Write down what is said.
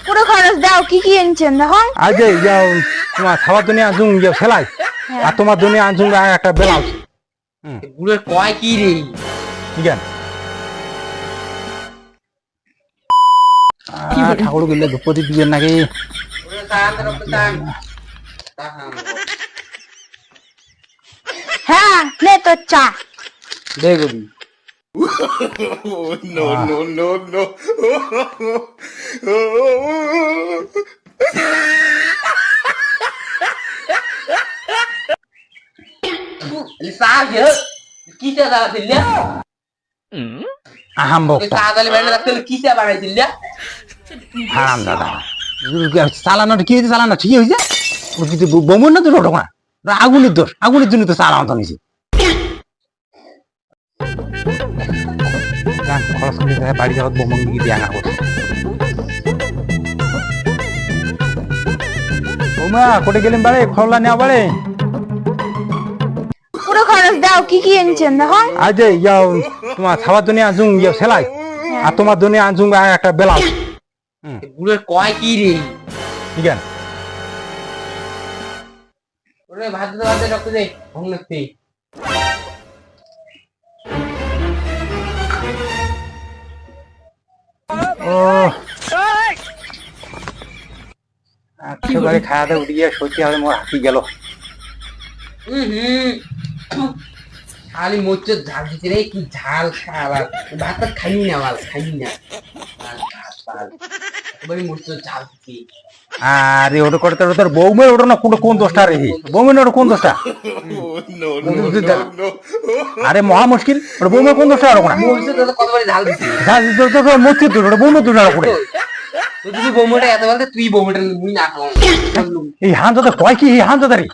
পুরো খরচ দাও, কি কি এনেছেন দেখো। আজ তোমার খাবার জন্য আনছুন সেলাই, আর তোমার জন্য আনছুন একটা ব্লাউজ। বুড়োর কয় কি রে? ঠিক আছে ঠাকুর গেলে ধূপতি দিবেন নাকি? হ্যাঁ নে তোর চা। দেখবি Sao vậy? Kita dah pilih. আহাম বক্তা Kita kali mana dah pilih kita bagai pilih. হারাম দাদা চালানোটা কি হয়েছে? চালানো ঠিক হয়েছে, ও কিন্তু বমন না তো টোকা আগুনের দোষ, আগুনের জন্য তো চালানো নিয়েছে। খরচ করে বাড়ি যাওয়ার বমন দিকে দিয়ে আনা করছে। বৌমা কোটে গেলেন বাড়ে, খরলা নেওয়া বাড়ে। পুরো খরচ দাও, কি কি এনেছেন দেখো। আজ তোমার খাবার জন্য আনছুন সেলাই, আর তোমার জন্য আনছুন একটা ব্লাউজ। বুড়োর কয় কি রে? ঠিক আছে ওরে ভাত দাও রক্ত দে ভঙ্গতে। ও আচ্ছা বাড়ি খাওয়া দাওয়া উঠে গিয়ে সত্যি হবে মোর হাতি গেল। খালি মোচের ঝাল দিতে রে, কি ঝাল খাবার। ভাত খাই না বাল, খাই না বলি মোচের ঝাল দিতে। আরে ওটা করতে তোর বৌমের ওটা না কোন দোষটা রে? বৌমের ওটা কোন দোষটা? আরে মহা মুশকিল, ওটা বৌমের কোন দোষটা? আর মোচের তো কতবার ঝাল দিতে। মুশকিল তো ওটা বৌমের দোষ আর করে। তুই বৌমটা এত বলতে তুই বৌমটা মুই না খাও। এই হান দাদা কয় কি? এই হান দাদা রে